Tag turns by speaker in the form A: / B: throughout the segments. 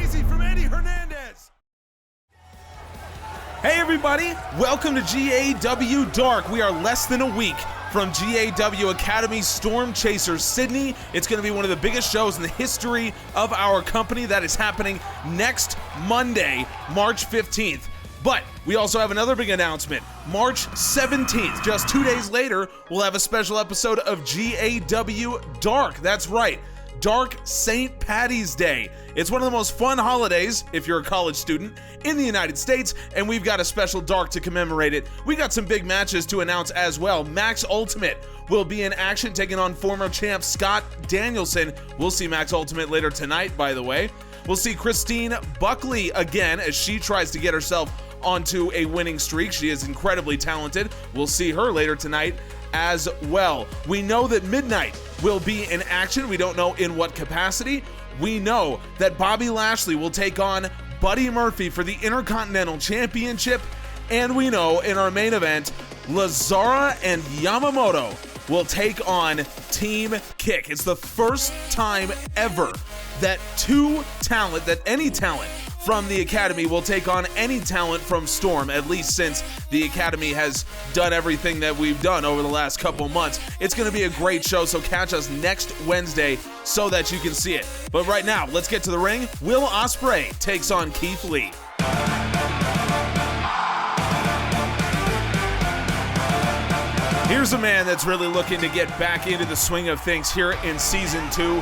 A: crazy from Eddie Hernandez. Hey everybody, welcome to GAW Dark. We are less than a week from GAW Academy Storm Chasers Sydney. It's going to be one of the biggest shows in the history of our company. That is happening next Monday, March 15th. But we also have another big announcement. March 17th, just 2 days later, we'll have a special episode of GAW Dark. That's right, Dark St. Paddy's Day. It's one of the most fun holidays, if you're a college student, in the United States, and we've got a special Dark to commemorate it. We got some big matches to announce as well. Max Ultimate will be in action, taking on former champ Scott Danielson. We'll see Max Ultimate later tonight, by the way. We'll see Christine Buckley again as she tries to get herself onto a winning streak. She is incredibly talented. We'll see her later tonight as well. We know that Midnight will be in action. We don't know in what capacity. We know that Bobby Lashley will take on Buddy Murphy for the Intercontinental Championship. And we know in our main event, Lazara and Yamamoto will take on Team Kick. It's the first time ever that any talent from the Academy will take on any talent from Storm, at least since the Academy has done everything that we've done over the last couple months. It's going to be a great show, so catch us next Wednesday so that you can see it. But right now, let's get to the ring. Will Ospreay takes on Keith Lee. Here's a man that's really looking to get back into the swing of things here in Season 2.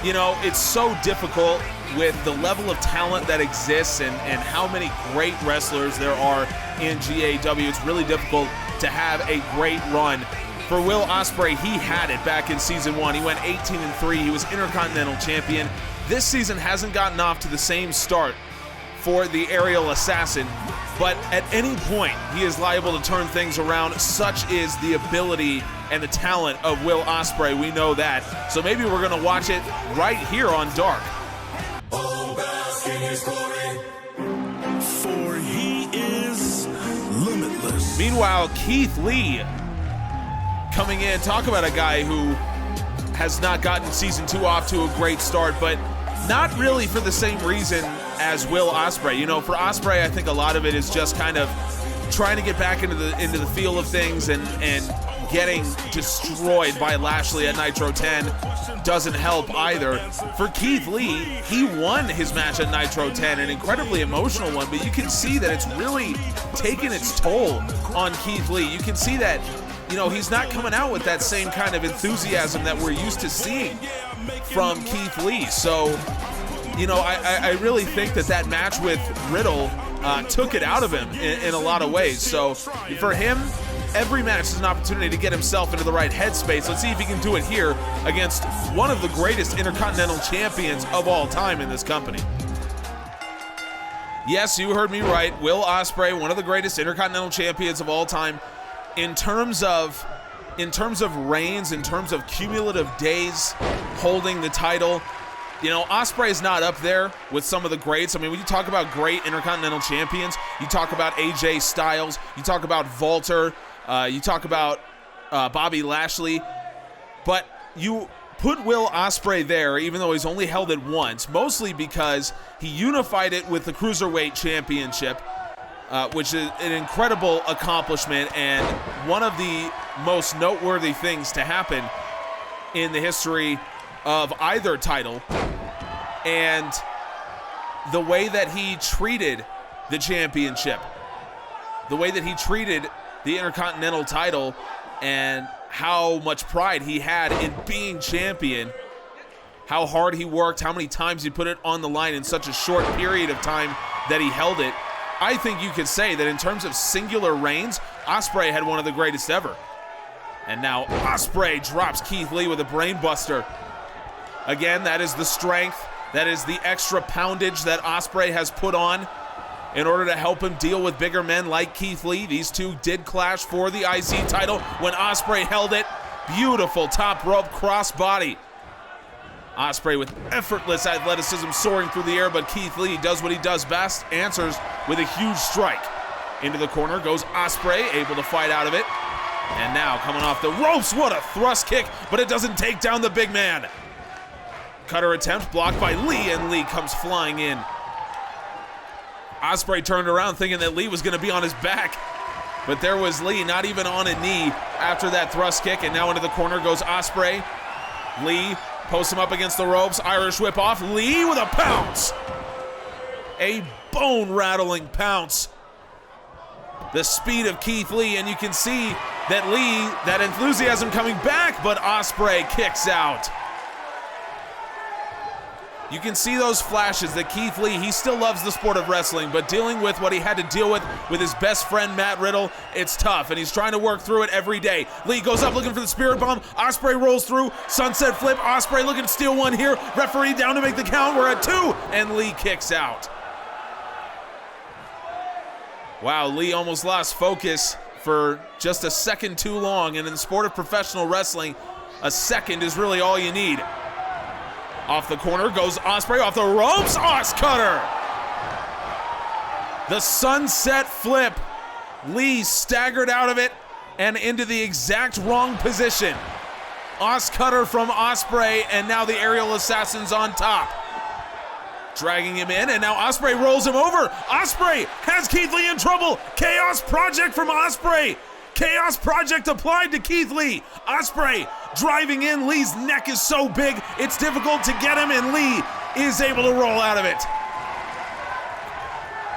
A: You know, it's so difficult with the level of talent that exists and how many great wrestlers there are in GAW. It's really difficult to have a great run. For Will Ospreay, he had it back in Season 1. He went 18-3. He was Intercontinental Champion. This season hasn't gotten off to the same start for the Aerial Assassin, but at any point, he is liable to turn things around. Such is the ability and the talent of Will Ospreay. We know that. So maybe we're going to watch it right here on Dark.
B: Oh, bask in his glory, for he is limitless.
A: Meanwhile, Keith Lee coming in. Talk about a guy who has not gotten Season 2 off to a great start, but not really for the same reason as Will Ospreay. You know, for Ospreay, I think a lot of it is just kind of trying to get back into the feel of things, and getting destroyed by Lashley at Nitro 10 doesn't help either. For Keith Lee, he won his match at Nitro 10, an incredibly emotional one, but you can see that it's really taken its toll on Keith Lee. You can see that, you know, he's not coming out with that same kind of enthusiasm that we're used to seeing from Keith Lee. So, you know, I really think that match with Riddle took it out of him in a lot of ways. So for him, every match is an opportunity to get himself into the right headspace. Let's see if he can do it here against one of the greatest Intercontinental Champions of all time in this company. Yes, you heard me right. Will Ospreay, one of the greatest Intercontinental Champions of all time. In terms of reigns, in terms of cumulative days holding the title, you know, Ospreay is not up there with some of the greats. I mean, when you talk about great Intercontinental Champions, you talk about AJ Styles, you talk about Walter, you talk about Bobby Lashley, but you put Will Ospreay there, even though he's only held it once, mostly because he unified it with the Cruiserweight Championship, which is an incredible accomplishment and one of the most noteworthy things to happen in the history of either title. And the way that he treated the championship, the way that he treated the Intercontinental title, and how much pride he had in being champion, how hard he worked, how many times he put it on the line in such a short period of time that he held it. I think you could say that in terms of singular reigns, Ospreay had one of the greatest ever. And now Ospreay drops Keith Lee with a brainbuster. Again, that is the strength, that is the extra poundage that Ospreay has put on in order to help him deal with bigger men like Keith Lee. These two did clash for the IC title when Ospreay held it. Beautiful top rope crossbody. Ospreay with effortless athleticism soaring through the air, but Keith Lee does what he does best, answers with a huge strike. Into the corner goes Ospreay, able to fight out of it. And now coming off the ropes, what a thrust kick, but it doesn't take down the big man. Cutter attempt blocked by Lee, and Lee comes flying in Ospreay turned around thinking that Lee was going to be on his back, but there was Lee not even on a knee after that thrust kick, and now into the corner goes Ospreay. Lee posts him up against the ropes, Irish whip off, Lee with a pounce. A bone-rattling pounce. The speed of Keith Lee, and you can see that Lee, that enthusiasm coming back, but Ospreay kicks out. You can see those flashes that Keith Lee, he still loves the sport of wrestling, but dealing with what he had to deal with his best friend Matt Riddle, it's tough, and he's trying to work through it every day. Lee goes up looking for the spirit bomb. Ospreay rolls through, sunset flip. Ospreay looking to steal one here. Referee down to make the count. We're at 2, and Lee kicks out. Wow, Lee almost lost focus for just a second too long, and in the sport of professional wrestling, a second is really all you need. Off the corner goes Ospreay, off the ropes, Os Cutter! The sunset flip. Lee staggered out of it and into the exact wrong position. Os Cutter from Ospreay, and now the aerial assassin's on top. Dragging him in, and now Ospreay rolls him over. Ospreay has Keith Lee in trouble. Chaos Project from Ospreay. Chaos Project applied to Keith Lee. Ospreay driving in. Lee's neck is so big, it's difficult to get him, and Lee is able to roll out of it.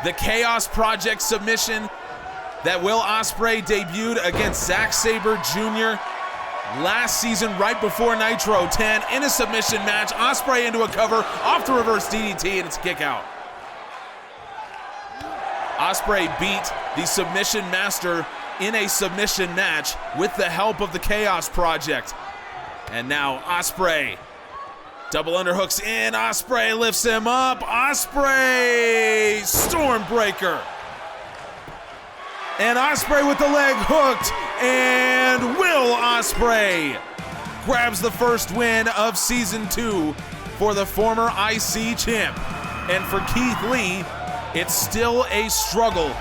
A: The Chaos Project submission that Will Ospreay debuted against Zack Sabre Jr. last season, right before Nitro 10, in a submission match. Ospreay into a cover, off the reverse DDT, and it's a kick out. Ospreay beat the submission master in a submission match with the help of the Chaos Project. And now Ospreay, double underhooks in, Ospreay lifts him up, Ospreay, Stormbreaker. And Ospreay with the leg hooked, and Will Ospreay grabs the first win of Season 2 for the former IC champ. And for Keith Lee, it's still a struggle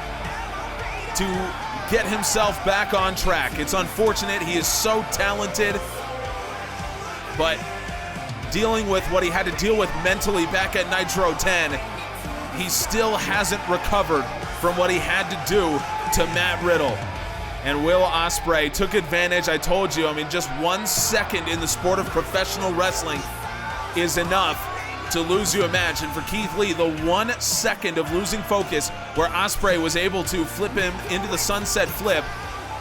A: to get himself back on track. It's unfortunate, he is so talented, but dealing with what he had to deal with mentally back at Nitro 10, he still hasn't recovered from what he had to do to Matt Riddle. And Will Ospreay took advantage. I told you, I mean, just 1 second in the sport of professional wrestling is enough to lose you a match. And for Keith Lee, the 1 second of losing focus where Ospreay was able to flip him into the sunset flip,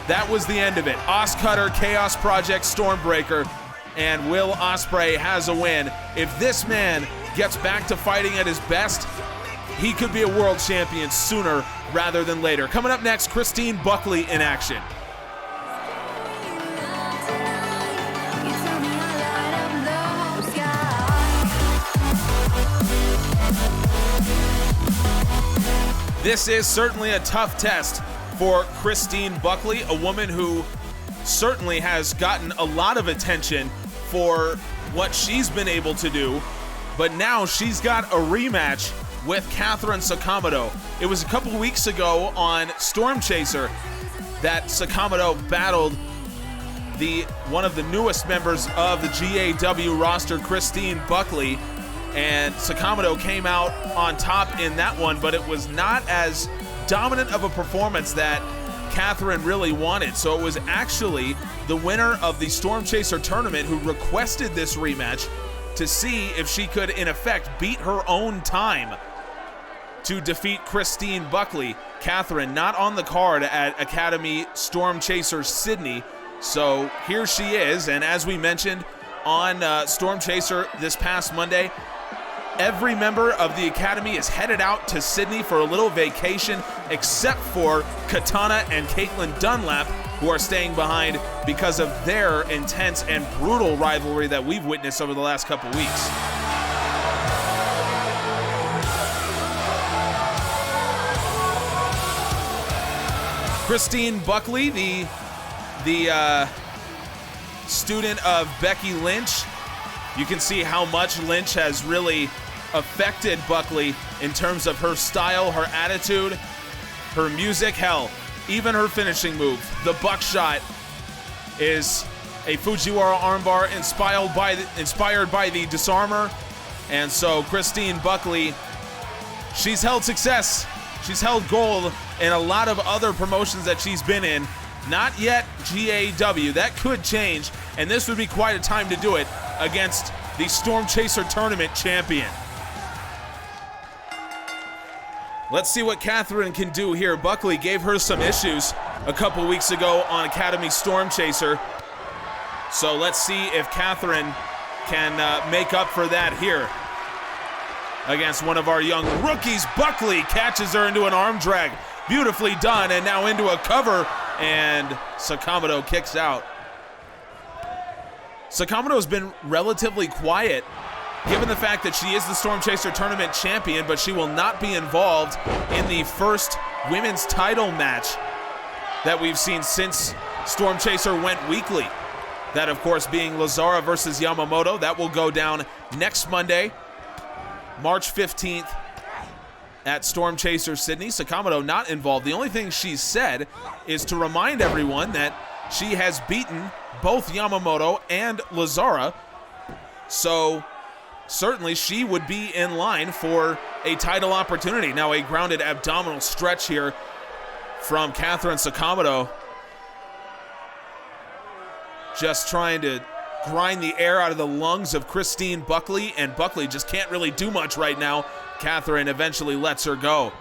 A: that was the end of it. Os Cutter, Chaos Project, Stormbreaker, and Will Ospreay has a win. If this man gets back to fighting at his best, he could be a world champion sooner rather than later. Coming up next, Christine Buckley in action. This is certainly a tough test for Christine Buckley, a woman who certainly has gotten a lot of attention for what she's been able to do, but now she's got a rematch with Katherine Sakamoto. It was a couple weeks ago on Storm Chaser that Sakamoto battled one of the newest members of the GAW roster, Christine Buckley, and Sakamoto came out on top in that one, but it was not as dominant of a performance that Katherine really wanted. So it was actually the winner of the Storm Chaser tournament who requested this rematch to see if she could, in effect, beat her own time to defeat Christine Buckley. Katherine not on the card at Academy Storm Chaser Sydney. So here she is, and as we mentioned on Storm Chaser this past Monday, every member of the Academy is headed out to Sydney for a little vacation, except for Katana and Caitlin Dunlap, who are staying behind because of their intense and brutal rivalry that we've witnessed over the last couple weeks. Christine Buckley, the student of Becky Lynch. You can see how much Lynch has really affected Buckley in terms of her style, her attitude, her music, hell, even her finishing move. The buckshot is a Fujiwara armbar inspired by the disarmor. And so Christine Buckley, she's held success She's held gold in a lot of other promotions that she's been in. Not yet GAW. That could change, and this would be quite a time to do it against the Storm Chaser Tournament champion. Let's see what Katherine can do here. Buckley gave her some issues a couple weeks ago on Academy Storm Chaser. So let's see if Katherine can make up for that here against one of our young rookies. Buckley catches her into an arm drag. Beautifully done, and now into a cover, and Sakamoto kicks out. Sakamoto's been relatively quiet given the fact that she is the Storm Chaser Tournament champion, but she will not be involved in the first women's title match that we've seen since Storm Chaser went weekly. That, of course, being Lazara versus Yamamoto. That will go down next Monday, March 15th at Storm Chaser Sydney. Sakamoto not involved. The only thing she said is to remind everyone that she has beaten both Yamamoto and Lazara. So certainly she would be in line for a title opportunity. Now a grounded abdominal stretch here from Katherine Sakamoto. Just trying to grind the air out of the lungs of Christine Buckley, and Buckley just can't really do much right now. Katherine eventually lets her go.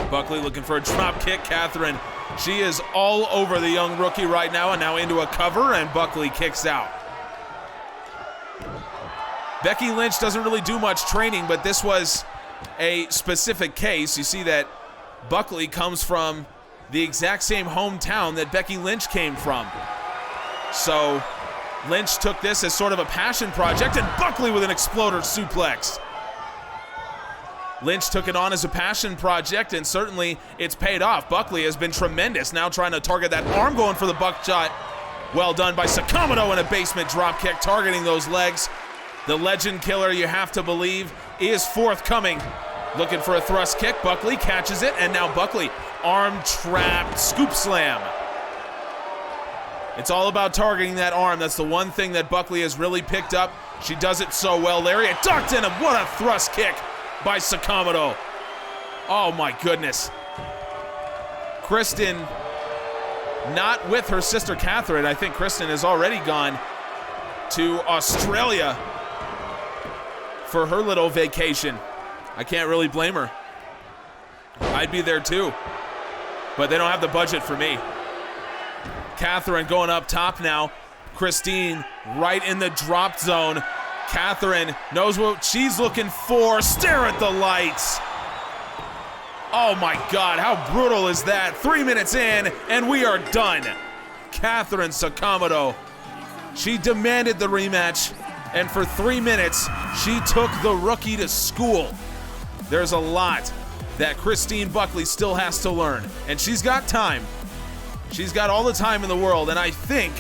A: Buckley looking for a drop kick. Katherine, she is all over the young rookie right now, and now into a cover, and Buckley kicks out. Becky Lynch doesn't really do much training, but this was a specific case. You see that Buckley comes from the exact same hometown that Becky Lynch came from. So Lynch took this as sort of a passion project, and Buckley with an exploder suplex. Lynch took it on as a passion project, and certainly it's paid off. Buckley has been tremendous, now trying to target that arm, going for the buckshot. Well done by Sakamoto, and a basement drop kick targeting those legs. The legend killer, you have to believe, is forthcoming. Looking for a thrust kick. Buckley catches it, and now Buckley arm trapped scoop slam. It's all about targeting that arm. That's the one thing that Buckley has really picked up. She does it so well. Lariat ducked in, and what a thrust kick by Sakamoto. Oh my goodness. Kristen not with her sister Katherine. I think Kristen has already gone to Australia for her little vacation. I can't really blame her. I'd be there too, but they don't have the budget for me. Katherine going up top now. Christine right in the drop zone. Katherine knows what she's looking for. Stare at the lights. Oh my God, how brutal is that? 3 minutes in, and we are done. Katherine Sakamoto. She demanded the rematch, and for 3 minutes, she took the rookie to school. There's a lot that Christine Buckley still has to learn, and she's got time. She's got all the time in the world, and I think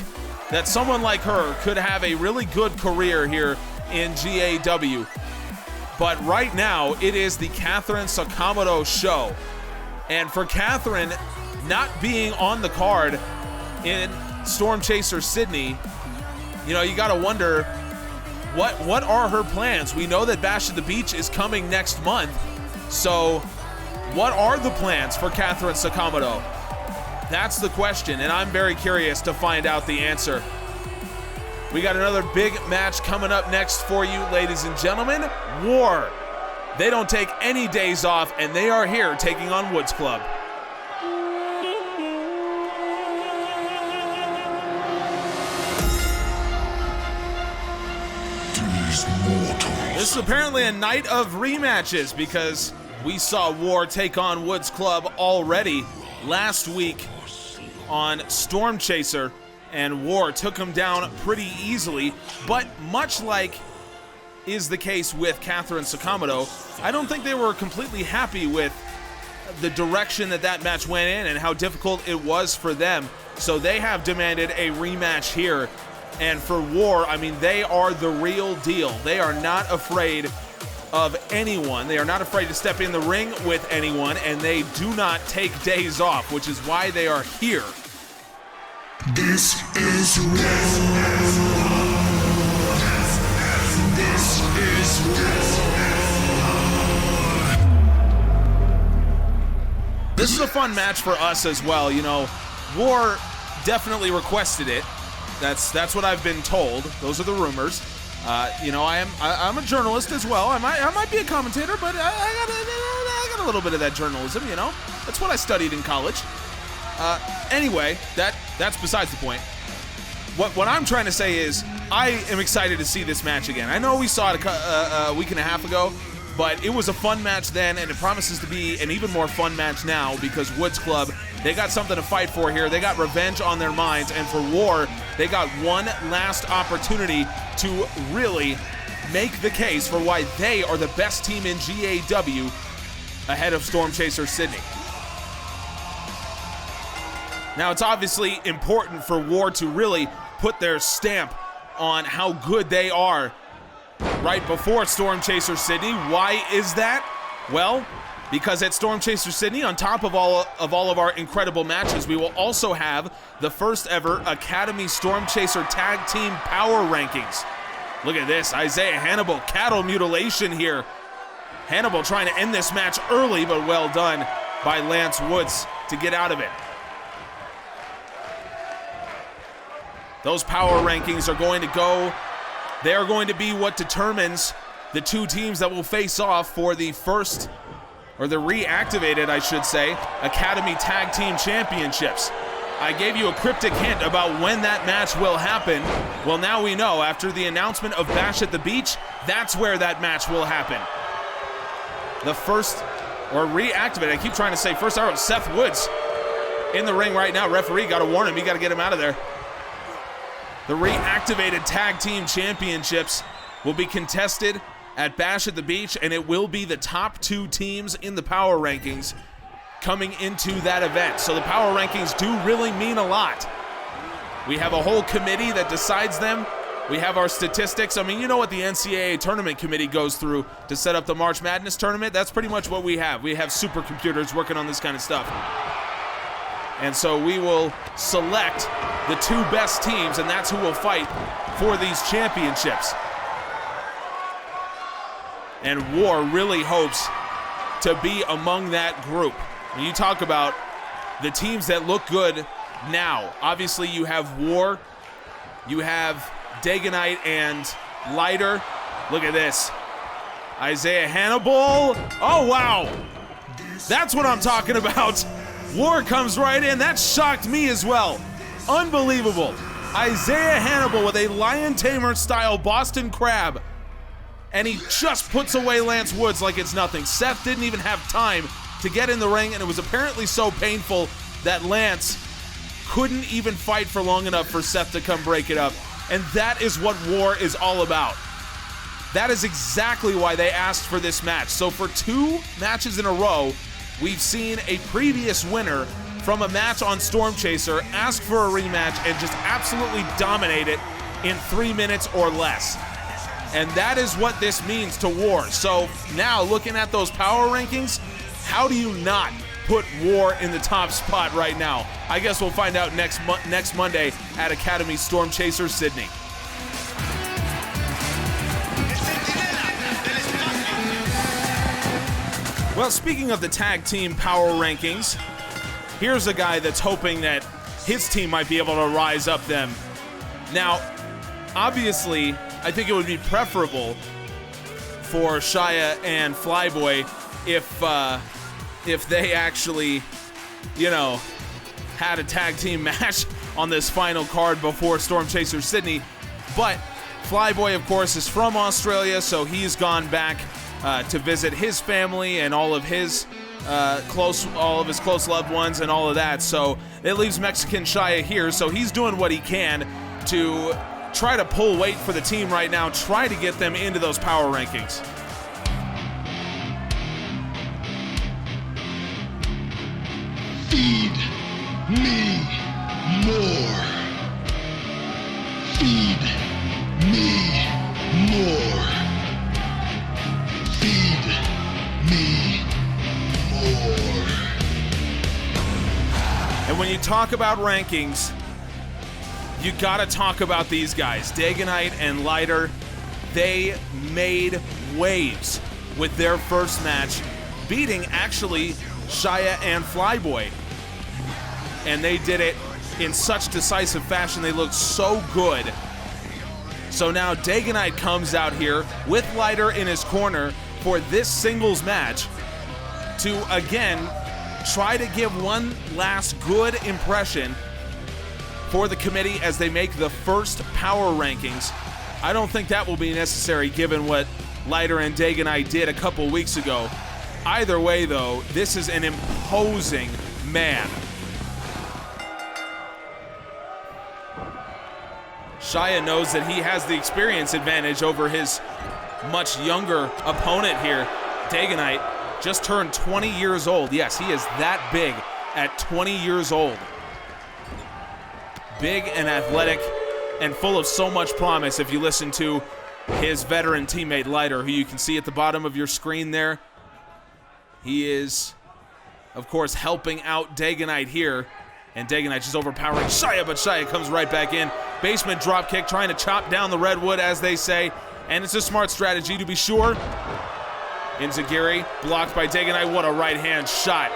A: that someone like her could have a really good career here in GAW. But right now, it is the Katherine Sakamoto show. And for Katherine not being on the card in Storm Chaser Sydney, you know, you gotta wonder, what are her plans? We know that Bash at the Beach is coming next month. So what are the plans for Katherine Sakamoto? That's the question, and I'm very curious to find out the answer. We got another big match coming up next for you, ladies and gentlemen. War. They don't take any days off, and they are here taking on Woods Club. This is apparently a night of rematches because we saw War take on Woods Club already last week on Storm Chaser, and War took him down pretty easily. But much like is the case with Katherine Sakamoto, I don't think they were completely happy with the direction that match went in and how difficult it was for them. So they have demanded a rematch here. And for War, I mean, they are the real deal. They are not afraid of anyone. They are not afraid to step in the ring with anyone, and they do not take days off, which is why they are here.
B: This is war. This is war.
A: this is a fun match for us as well. You know, War definitely requested it. That's what I've been told. Those are the rumors. You know, I'm a journalist as well. I might be a commentator, but I got a little bit of that journalism. You know, that's what I studied in college. Anyway, that's besides the point. What I'm trying to say is I am excited to see this match again. I know we saw it a week and a half ago, but it was a fun match then, and it promises to be an even more fun match now because Woods Club, they got something to fight for here. They got revenge on their minds, and for War, they got one last opportunity to really make the case for why they are the best team in GAW ahead of Storm Chaser Sydney. Now, it's obviously important for War to really put their stamp on how good they are right before Storm Chaser Sydney. Why is that? Well, because at Storm Chaser Sydney, on top of all of our incredible matches, we will also have the first ever Academy Storm Chaser Tag Team Power Rankings. Look at this, Isaiah Hannibal, cattle mutilation here. Hannibal trying to end this match early, but well done by Lance Woods to get out of it. Those power rankings are going to go. They are going to be what determines the two teams that will face off for the first, or the reactivated, I should say, Academy Tag Team Championships. I gave you a cryptic hint about when that match will happen. Well, now we know. After the announcement of Bash at the Beach, that's where that match will happen. The first, or reactivated, I keep trying to say first, I wrote Seth Woods in the ring right now. Referee got to warn him. You got to get him out of there. The reactivated Tag Team Championships will be contested at Bash at the Beach, and it will be the top two teams in the power rankings coming into that event. So the power rankings do really mean a lot. We have a whole committee that decides them. We have our statistics. I mean, you know what the NCAA tournament committee goes through to set up the March Madness tournament? That's pretty much what we have. We have supercomputers working on this kind of stuff. And so we will select the two best teams, and that's who will fight for these championships. And War really hopes to be among that group. When you talk about the teams that look good now, obviously you have War, you have Dagonite and Lighter. Look at this. Isaiah Hannibal. Oh, wow. That's what I'm talking about. War comes right in. That shocked me as well. Unbelievable. Isaiah Hannibal with a Lion Tamer style Boston Crab. And he just puts away Lance Woods like it's nothing. Seth didn't even have time to get in the ring, and it was apparently so painful that Lance couldn't even fight for long enough for Seth to come break it up. And that is what War is all about. That is exactly why they asked for this match. So for 2 matches in a row, we've seen a previous winner from a match on Storm Chaser ask for a rematch and just absolutely dominate it in 3 minutes or less. And that is what this means to War. So now looking at those power rankings, how do you not put War in the top spot right now? I guess we'll find out next Monday at Academy Storm Chaser Sydney. Well, speaking of the tag team power rankings, here's a guy that's hoping that his team might be able to rise up them. Now, obviously, I think it would be preferable for Shia and Flyboy if they actually, you know, had a tag team match on this final card before Storm Chaser Sydney. But Flyboy, of course, is from Australia, so he's gone back to visit his family and all of his close loved ones and all of that. So it leaves Mexican Shia here, so he's doing what he can to try to pull weight for the team right now, try to get them into those power rankings.
B: Feed me more. Feed me more. Feed me more.
A: And when you talk about rankings, you gotta talk about these guys. Dagonite and Lighter, they made waves with their first match, beating actually Shia and Flyboy. And they did it in such decisive fashion. They looked so good. So now Dagonite comes out here with Lighter in his corner for this singles match to, again, try to give one last good impression for the committee as they make the first power rankings. I don't think that will be necessary given what Lighter and Dagonite did a couple weeks ago. Either way, though, this is an imposing man. Shia knows that he has the experience advantage over his much younger opponent here. Dagonite just turned 20 years old. Yes, he is that big at 20 years old. Big and athletic and full of so much promise if you listen to his veteran teammate Lighter, who you can see at the bottom of your screen there. He is, of course, helping out Dagonite here. And Dagonite just overpowering Shia, but Shia comes right back in. Basement drop kick, trying to chop down the redwood, as they say. And it's a smart strategy, to be sure. Inzagiri, blocked by Dagonite. What a right-hand shot.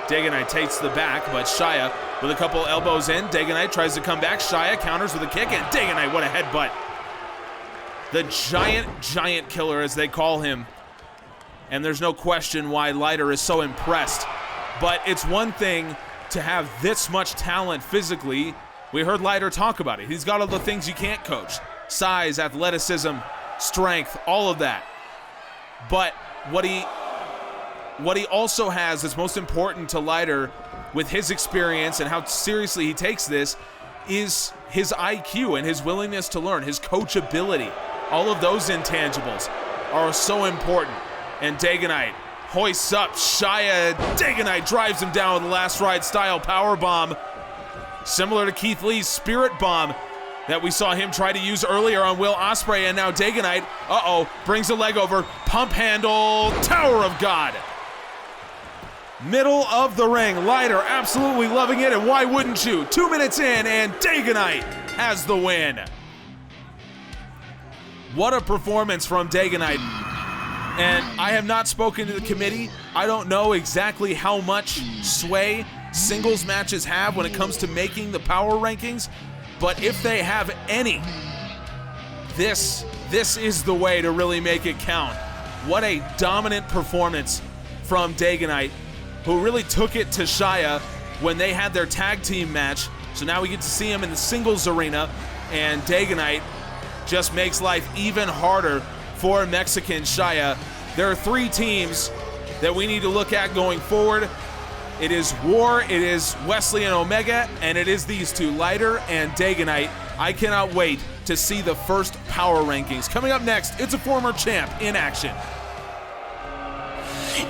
A: Dagonite takes the back, but Shia with a couple elbows in. Dagonite tries to come back. Shia counters with a kick, and Dagonite, what a headbutt. The giant killer, as they call him. And there's no question why Lighter is so impressed. But it's one thing to have this much talent physically. We heard Lighter talk about it. He's got all the things you can't coach. Size, athleticism, strength, all of that. But what he also has that's most important to Lighter with his experience and how seriously he takes this is his IQ and his willingness to learn, his coachability. All of those intangibles are so important. And Dagonite hoists up Shia. Dagonite drives him down with a last ride style power bomb, similar to Keith Lee's Spirit Bomb that we saw him try to use earlier on Will Ospreay. And now Dagonite, brings a leg over, pump handle, Tower of God. Middle of the ring, Lighter absolutely loving it, and why wouldn't you? 2 minutes in, and Dagonite has the win. What a performance from Dagonite. And I have not spoken to the committee. I don't know exactly how much sway singles matches have when it comes to making the power rankings, but if they have any, this is the way to really make it count. What a dominant performance from Dagonite, who really took it to Shia when they had their tag team match. So now we get to see him in the singles arena, and Dagonite just makes life even harder for Mexican Shia. There are 3 teams that we need to look at going forward. It is War, it is Wesley and Omega, and it is these two, Lighter and Dagonite. I cannot wait to see the first power rankings. Coming up next, it's a former champ in action.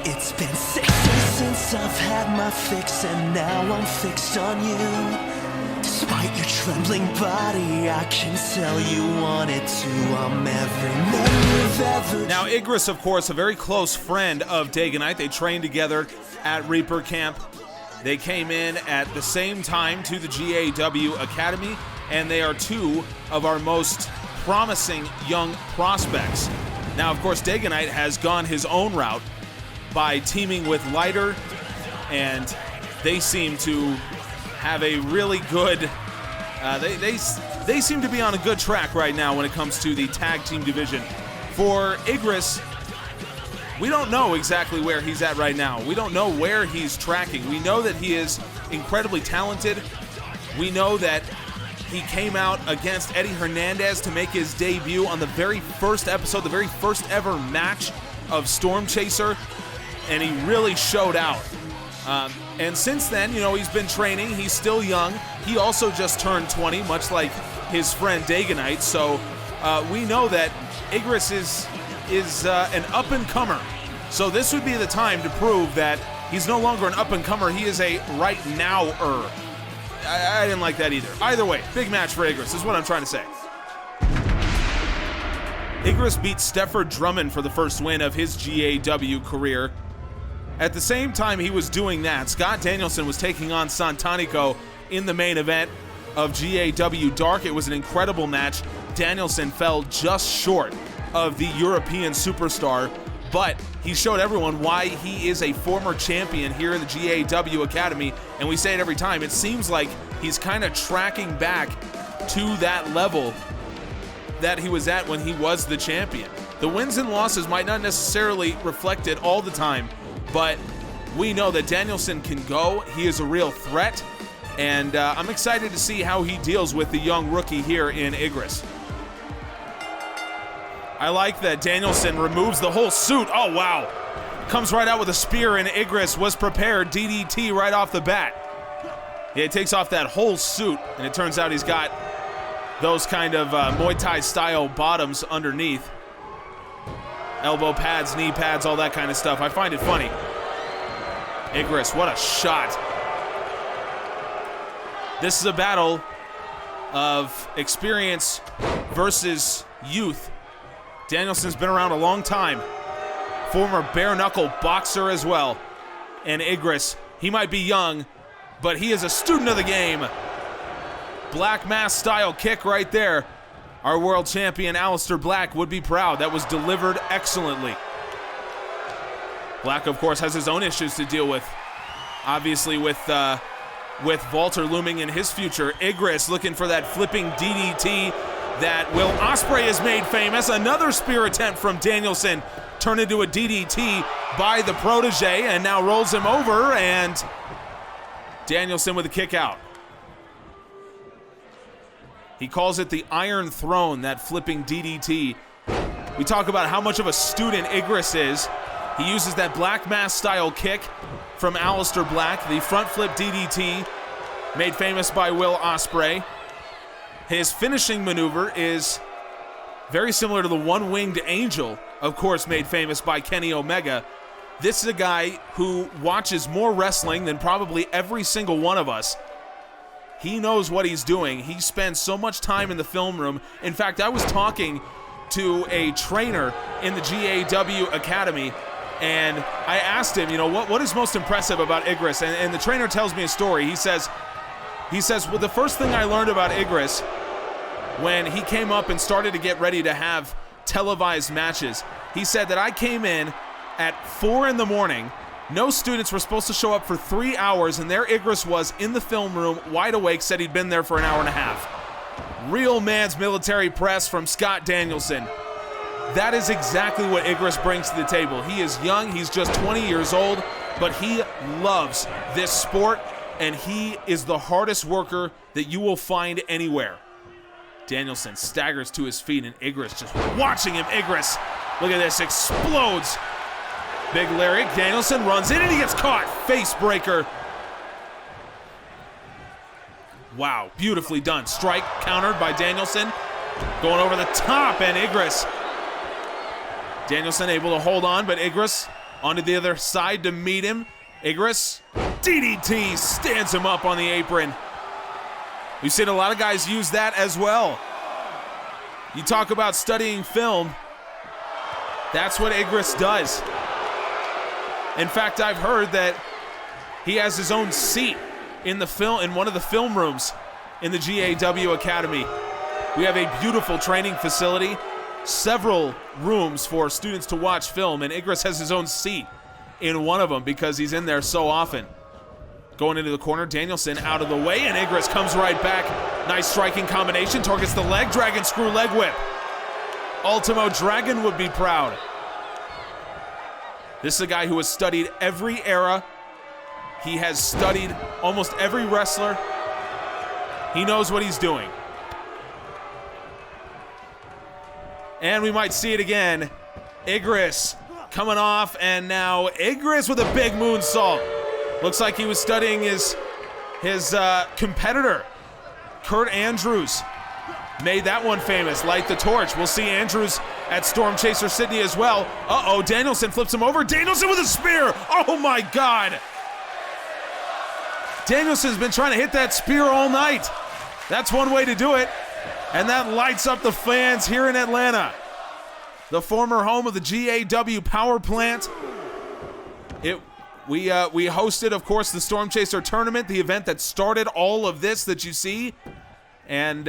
C: It's been 6 days since I've had my fix, and now I'm fixed on you. Despite your trembling body, I can tell you want it to. I'm every man you've ever.
A: Now, Igris, of course, a very close friend of Dagonite. They trained together at Reaper Camp. They came in at the same time to the GAW Academy, and they are 2 of our most promising young prospects. Now, of course, Dagonite has gone his own route by teaming with Lighter, and they seem to have a really good, they seem to be on a good track right now when it comes to the tag team division. For Igris, we don't know exactly where he's at right now. We don't know where he's tracking. We know that he is incredibly talented. We know that he came out against Eddie Hernandez to make his debut on the very first episode, the very first ever match of Storm Chaser, and he really showed out. And since then, he's been training. He's still young. He also just turned 20, much like his friend Dagonite. So we know that Igris is an up-and-comer. So this would be the time to prove that he's no longer an up-and-comer. He is a right-now-er. I didn't like that either. Either way, big match for Igris is what I'm trying to say. Igris beat Stefford Drummond for the first win of his GAW career. At the same time he was doing that, Scott Danielson was taking on Santanico in the main event of GAW Dark. It was an incredible match. Danielson fell just short of the European superstar but he showed everyone why he is a former champion here in the GAW Academy, and we say it every time. It seems like he's kind of tracking back to that level that he was at when he was the champion. The wins and losses might not necessarily reflect it all the time, but we know that Danielson can go. He is a real threat, and I'm excited to see how he deals with the young rookie here in Igris. I like that Danielson removes the whole suit. Oh, wow. Comes right out with a spear, and Igris was prepared. DDT right off the bat. Yeah, he takes off that whole suit, and it turns out he's got those kind of Muay Thai style bottoms underneath. Elbow pads, knee pads, all that kind of stuff. I find it funny. Igris, what a shot. This is a battle of experience versus youth. Danielson's been around a long time. Former bare-knuckle boxer as well. And Igris, he might be young, but he is a student of the game. Black mass style kick right there. Our world champion Aleister Black would be proud. That was delivered excellently. Black, of course, has his own issues to deal with. Obviously, with Walter looming in his future. Igris looking for that flipping DDT that Will Ospreay has made famous. Another spear attempt from Danielson turned into a DDT by the protege, and now rolls him over, and Danielson with a kick out. He calls it the Iron Throne, that flipping DDT. We talk about how much of a student Igris is. He uses that black mass style kick from Aleister Black, the front flip DDT made famous by Will Ospreay. His finishing maneuver is very similar to the one-winged angel, of course, made famous by Kenny Omega. This is a guy who watches more wrestling than probably every single one of us. He knows what he's doing. He spends so much time in the film room. In fact, I was talking to a trainer in the GAW Academy, and I asked him, you know, what is most impressive about Igris? And the trainer tells me a story. He says, well, the first thing I learned about Igris when he came up and started to get ready to have televised matches, he said that I came in at 4 in the morning. No students were supposed to show up for 3 hours, and there Igris was in the film room, wide awake, said he'd been there for an hour and a half. Real man's military press from Scott Danielson. That is exactly what Igris brings to the table. He is young, he's just 20 years old, but he loves this sport, and he is the hardest worker that you will find anywhere. Danielson staggers to his feet, and Igris just watching him. Igris, look at this, explodes. Big lariat, Danielson runs in and he gets caught. Face breaker. Wow, beautifully done. Strike countered by Danielson. Going over the top, and Igris. Danielson able to hold on, but Igris onto the other side to meet him. Igris, DDT, stands him up on the apron. We've seen a lot of guys use that as well. You talk about studying film, that's what Igris does. In fact, I've heard that he has his own seat in one of the film rooms in the GAW Academy. We have a beautiful training facility, several rooms for students to watch film, and Igris has his own seat in one of them because he's in there so often. Going into the corner, Danielson out of the way, and Igris comes right back. Nice striking combination, targets the leg, dragon screw leg whip. Ultimo Dragon would be proud. This is a guy who has studied every era. He has studied almost every wrestler. He knows what he's doing. And we might see it again. Igris coming off, and now Igris with a big moonsault. Looks like he was studying his competitor, Kurt Andrews. Made that one famous, light the torch. We'll see Andrews at Storm Chaser Sydney as well. Uh-oh, Danielson flips him over. Danielson with a spear. Oh my God. Danielson's been trying to hit that spear all night. That's one way to do it. And that lights up the fans here in Atlanta. The former home of the GAW power plant. We hosted, of course, the Storm Chaser tournament, the event that started all of this that you see. And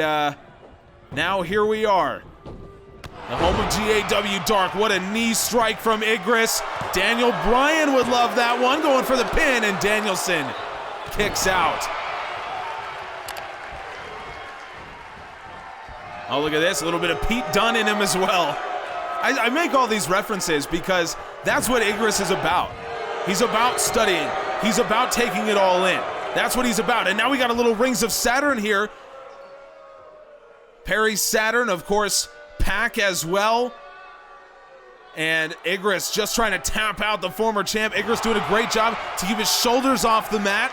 A: now here we are. The home of GAW Dark. What a knee strike from Igris. Daniel Bryan would love that one. Going for the pin, and Danielson kicks out. Oh, look at this. A little bit of Pete Dunne in him as well. I make all these references because that's what Igris is about. He's about studying. He's about taking it all in. That's what he's about. And now we got a little Rings of Saturn here. Perry Saturn, of course, Pac as well. And Igris just trying to tap out the former champ. Igris doing a great job to keep his shoulders off the mat.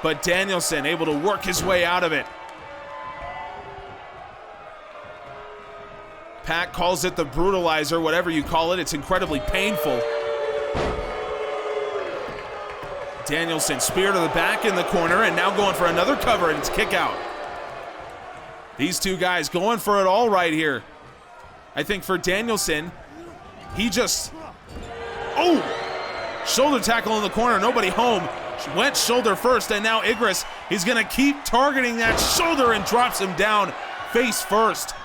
A: But Danielson able to work his way out of it. Pac calls it the brutalizer, whatever you call it. It's incredibly painful. Danielson spear to the back in the corner, and now going for another cover, and it's kick out. These two guys going for it all right here. I think for Danielson, he just, shoulder tackle in the corner, nobody home. Went shoulder first, and now Igris, he's gonna keep targeting that shoulder and drops him down face first.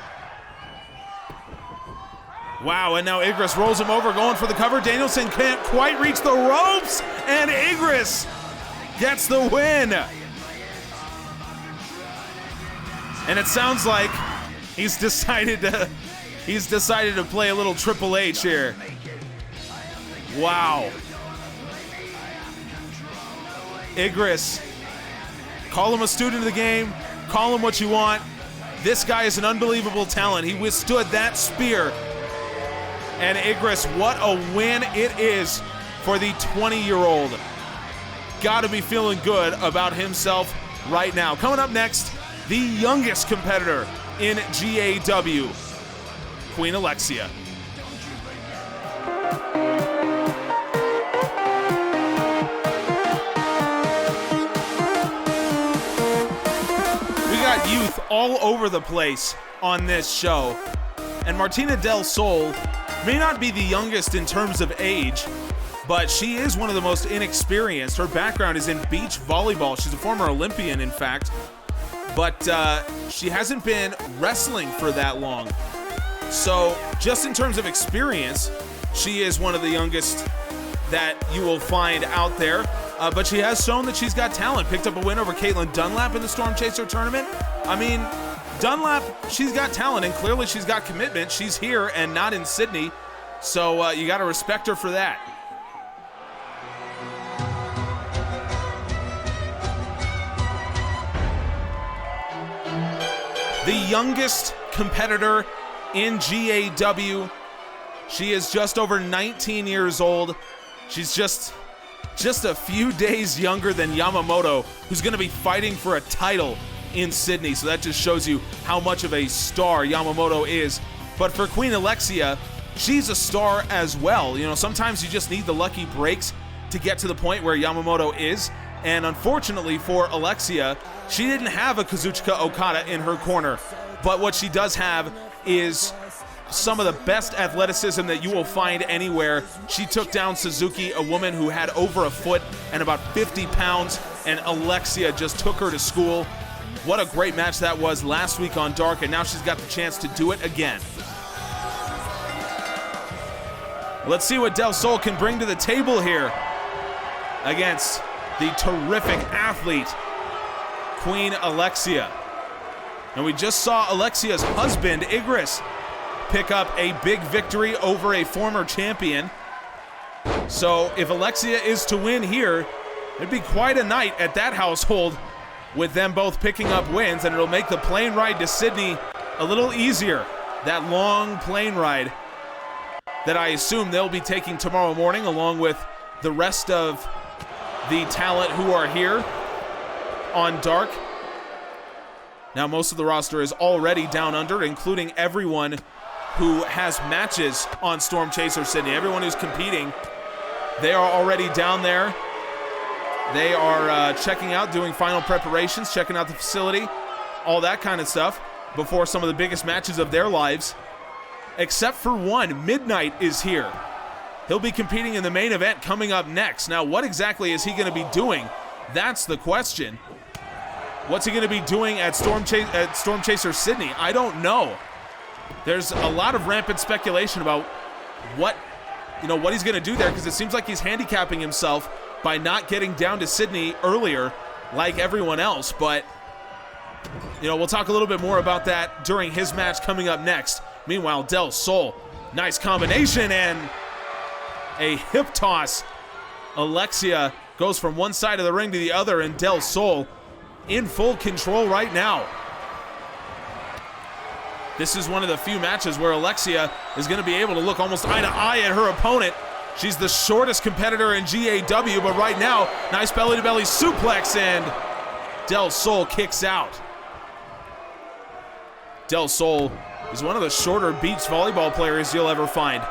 A: Wow, and now Igris rolls him over, going for the cover. Danielson can't quite reach the ropes, and Igris gets the win. And it sounds like he's decided to play a little Triple H here. Wow. Igris, call him a student of the game, call him what you want. This guy is an unbelievable talent. He withstood that spear. And Igris, what a win it is for the 20-year-old. Got to be feeling good about himself right now. Coming up next, the youngest competitor in GAW, Queen Alexia. We got youth all over the place on this show. And Martina del Sol may not be the youngest in terms of age, but she is one of the most inexperienced. Her background is in beach volleyball. She's a former Olympian, in fact, but she hasn't been wrestling for that long. So just in terms of experience, she is one of the youngest that you will find out there, but she has shown that she's got talent. Picked up a win over Caitlin Dunlap in the Storm Chaser tournament. I mean, Dunlap, she's got talent, and clearly she's got commitment. She's here and not in Sydney, so you got to respect her for that. The youngest competitor in GAW, she is just over 19 years old. She's just a few days younger than Yamamoto, who's going to be fighting for a title in Sydney, so that just shows you how much of a star Yamamoto is. But for Queen Alexia, she's a star as well. You know, sometimes you just need the lucky breaks to get to the point where Yamamoto is, and unfortunately for Alexia, she didn't have a Kazuchika Okada in her corner, but what she does have is some of the best athleticism that you will find anywhere. She took down Suzuki, a woman who had over a foot and about 50 pounds, and Alexia just took her to school. What a great match that was last week on Dark, and now she's got the chance to do it again. Let's see what Del Sol can bring to the table here against the terrific athlete, Queen Alexia. And we just saw Alexia's husband, Igris, pick up a big victory over a former champion. So if Alexia is to win here, it'd be quite a night at that household with them both picking up wins, and it'll make the plane ride to Sydney a little easier. That long plane ride that I assume they'll be taking tomorrow morning, along with the rest of the talent who are here on Dark. Now most of the roster is already down under, including everyone who has matches on Storm Chaser Sydney. Everyone who's competing, they are already down there. They are checking out, doing final preparations, checking out the facility, all that kind of stuff before some of the biggest matches of their lives. Except for one, Midnight is here. He'll be competing in the main event coming up next. Now, what exactly is he going to be doing? That's the question. What's he going to be doing at Storm Chaser Sydney? I don't know. there's a lot of rampant speculation about what he's going to do there, because it seems like he's handicapping himself by not getting down to Sydney earlier like everyone else. But, we'll talk a little bit more about that during his match coming up next. Meanwhile, Del Sol, nice combination and a hip toss. Alexia goes from one side of the ring to the other, and Del Sol in full control right now. This is one of the few matches where Alexia is going to be able to look almost eye to eye at her opponent. She's the shortest competitor in GAW, but right now, nice belly-to-belly suplex, and Del Sol kicks out. Del Sol is one of the shorter beach volleyball players you'll ever find.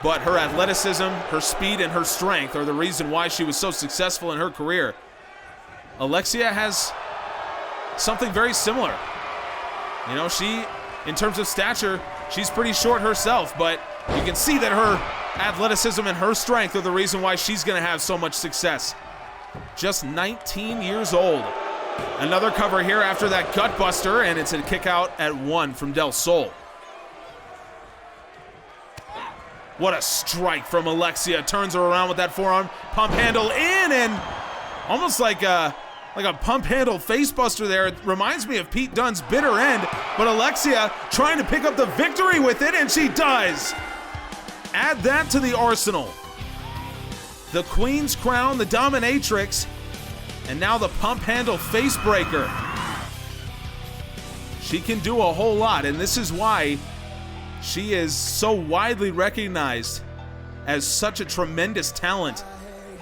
A: But her athleticism, her speed, and her strength are the reason why she was so successful in her career. Alexia has something very similar. She, in terms of stature, she's pretty short herself, but you can see that her athleticism and her strength are the reason why she's going to have so much success. Just 19 years old. Another cover here after that gut buster, and it's a kick out at 1 from Del Sol. What a strike from Alexia. Turns her around with that forearm. Pump handle in, and almost like a pump handle facebuster there. It reminds me of Pete Dunne's bitter end, but Alexia trying to pick up the victory with it, and she does. Add that to the arsenal. The Queen's Crown, the Dominatrix, and now the pump handle face breaker. She can do a whole lot, and this is why she is so widely recognized as such a tremendous talent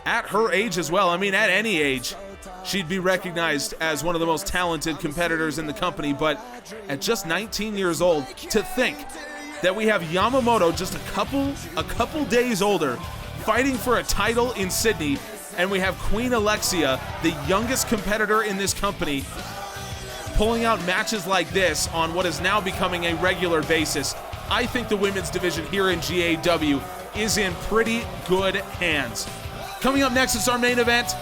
A: at her age as well. I mean, at any age, she'd be recognized as one of the most talented competitors in the company, but at just 19 years old, to think that we have Yamamoto just a couple days older fighting for a title in Sydney, and we have Queen Alexia, the youngest competitor in this company, pulling out matches like this on what is now becoming a regular basis. I think the women's division here in GAW is in pretty good hands. Coming up next is our main event.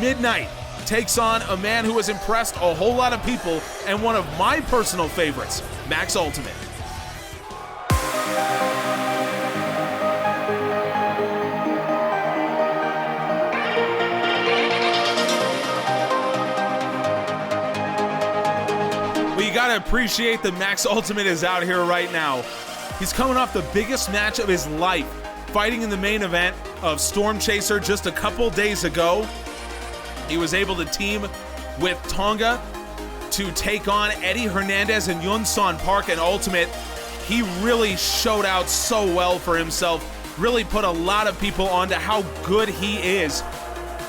A: Midnight takes on a man who has impressed a whole lot of people and one of my personal favorites, Max Ultimate. We gotta appreciate that Max Ultimate is out here right now. He's coming off the biggest match of his life, fighting in the main event of Storm Chaser just a couple days ago. He was able to team with Tonga to take on Eddie Hernandez and Yunsan Park, and Ultimate. He really showed out so well for himself, really put a lot of people onto how good he is.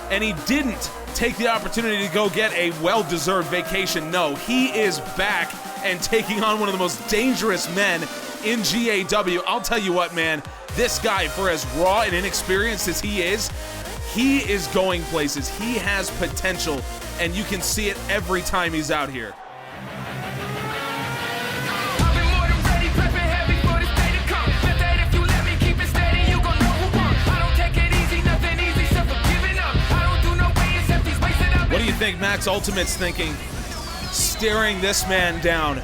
A: And he didn't take the opportunity to go get a well-deserved vacation. No, he is back and taking on one of the most dangerous men in GAW. I'll tell you what, man, this guy, for as raw and inexperienced as he is going places. He has potential, and you can see it every time he's out here. What do you think Max Ultimate's thinking? Staring this man down.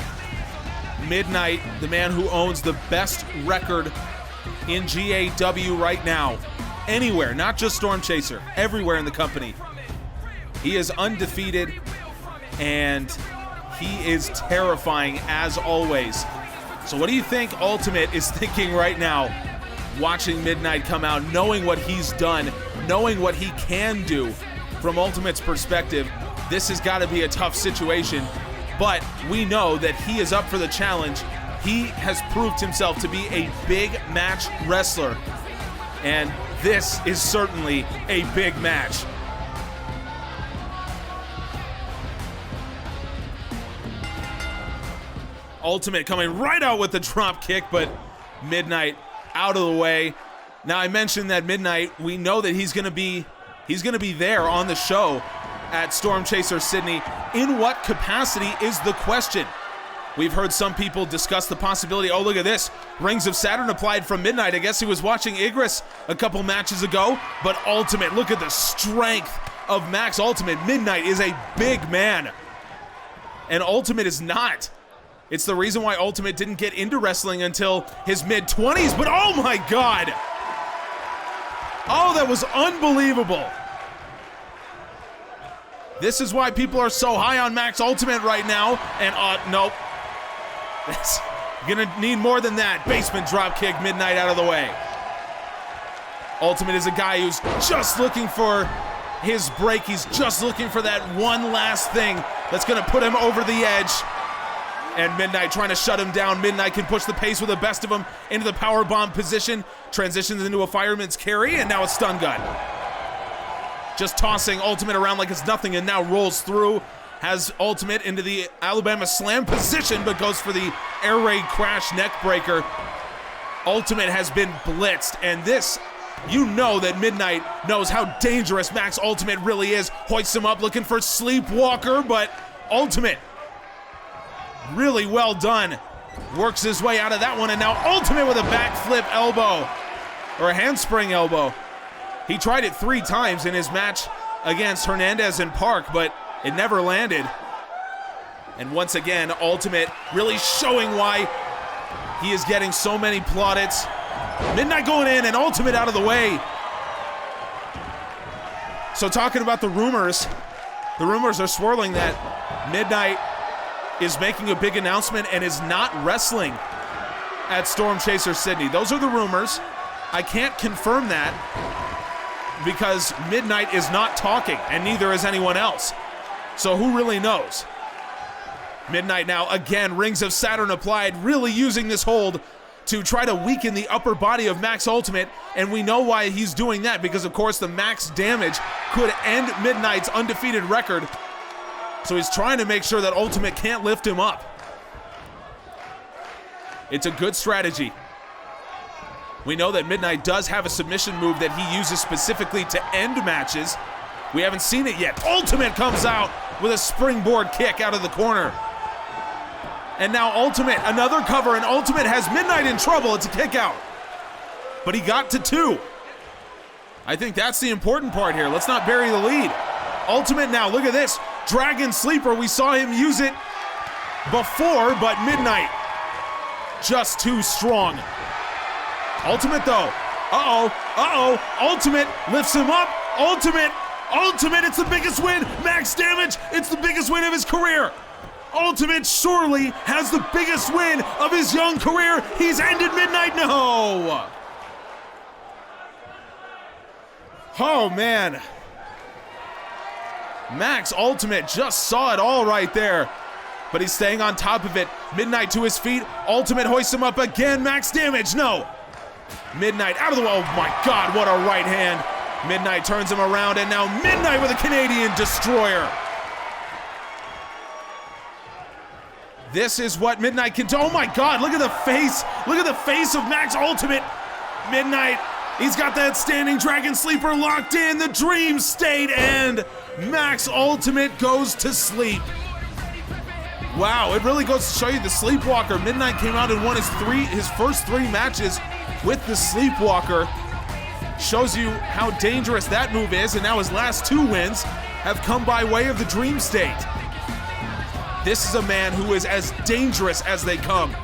A: Midnight, the man who owns the best record in GAW right now. Anywhere, not just Storm Chaser, everywhere in the company. He is undefeated, and he is terrifying as always. So what do you think Ultimate is thinking right now, watching Midnight come out, knowing what he's done, knowing what he can do? From Ultimate's perspective, this has got to be a tough situation, but we know that he is up for the challenge. He has proved himself to be a big match wrestler, and this is certainly a big match. Ultimate coming right out with the drop kick, but Midnight out of the way. Now, I mentioned that Midnight, we know that he's going to be there on the show at Storm Chaser Sydney. In what capacity is the question? We've heard some people discuss the possibility, oh, look at this, Rings of Saturn applied from Midnight. I guess he was watching Igris a couple matches ago, but Ultimate, look at the strength of Max Ultimate. Midnight is a big man, and Ultimate is not. It's the reason why Ultimate didn't get into wrestling until his mid-20s, but oh my God! Oh, that was unbelievable. This is why people are so high on Max Ultimate right now, and nope. That's gonna need more than that. Basement dropkick, Midnight out of the way. Ultimate is a guy who's just looking for his break. He's just looking for that one last thing that's gonna put him over the edge. And Midnight trying to shut him down. Midnight can push the pace with the best of them into the powerbomb position. Transitions into a fireman's carry, and now a stun gun. Just tossing Ultimate around like it's nothing, and now rolls through. Has Ultimate into the Alabama Slam position, but goes for the air raid crash neck breaker. Ultimate has been blitzed, and this, you know that Midnight knows how dangerous Max Ultimate really is. Hoists him up looking for Sleepwalker, but Ultimate, really well done. Works his way out of that one, and now Ultimate with a backflip elbow, or a handspring elbow. He tried it 3 times in his match against Hernandez and Park, but it never landed. And once again, Ultimate really showing why he is getting so many plaudits. Midnight going in and Ultimate out of the way. So talking about the rumors are swirling that Midnight is making a big announcement and is not wrestling at Storm Chaser Sydney. Those are the rumors. I can't confirm that because Midnight is not talking, and neither is anyone else. So who really knows? Midnight now, again, Rings of Saturn applied, really using this hold to try to weaken the upper body of Max Ultimate, and we know why he's doing that, because of course the max damage could end Midnight's undefeated record. So he's trying to make sure that Ultimate can't lift him up. It's a good strategy. We know that Midnight does have a submission move that he uses specifically to end matches. We haven't seen it yet. Ultimate comes out with a springboard kick out of the corner. And now Ultimate, another cover, and Ultimate has Midnight in trouble. It's a kick out. But he got to 2. I think that's the important part here. Let's not bury the lead. Ultimate now, look at this. Dragon Sleeper, we saw him use it before, but Midnight just too strong. Ultimate though, Ultimate lifts him up. Ultimate, it's the biggest win. Max damage, it's the biggest win of his career. Ultimate surely has the biggest win of his young career. He's ended Midnight, no. Oh man. Max Ultimate just saw it all right there, but he's staying on top of it. Midnight to his feet. Ultimate hoists him up again. Max damage, no. Midnight out of the way. Oh my God, what a right hand. Midnight turns him around, and now Midnight with a Canadian Destroyer. This is what Midnight can do. Oh my God, look at the face. Look at the face of Max Ultimate. Midnight, he's got that standing Dragon Sleeper locked in, the Dream State, and Max Ultimate goes to sleep. Wow, it really goes to show you the Sleepwalker. Midnight came out and won his first 3 matches with the Sleepwalker. Shows you how dangerous that move is, and now his last 2 wins have come by way of the Dream State. This is a man who is as dangerous as they come.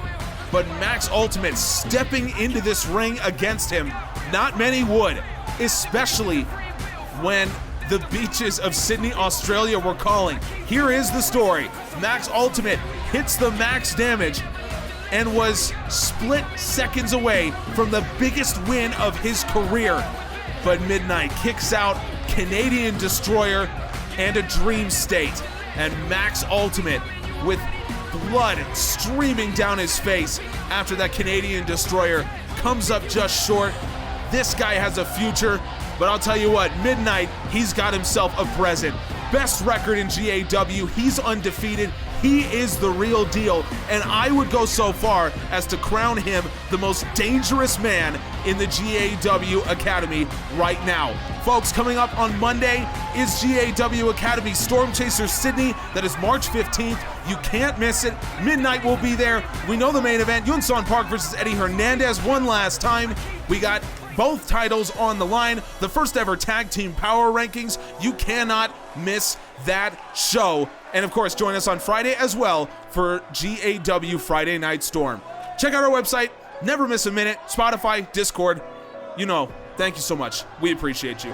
A: But Max Ultimate stepping into this ring against him, not many would, especially when the beaches of Sydney, Australia were calling. Here is the story. Max Ultimate hits the max damage and was split seconds away from the biggest win of his career. But Midnight kicks out Canadian Destroyer and a Dream State. And Max Ultimate, with blood streaming down his face after that Canadian Destroyer, comes up just short. This guy has a future, but I'll tell you what, Midnight, he's got himself a present. Best record in GAW, he's undefeated. He is the real deal, and I would go so far as to crown him the most dangerous man in the GAW Academy right now. Folks, coming up on Monday is GAW Academy Storm Chaser Sydney. That is March 15th. You can't miss it. Midnight will be there. We know the main event, Yunsan Park versus Eddie Hernandez one last time. We got both titles on the line, the first ever tag team power rankings. You cannot miss that show. And of course, join us on Friday as well for GAW Friday Night Storm. Check out our website. Never miss a minute. Spotify, Discord. Thank you so much. We appreciate you.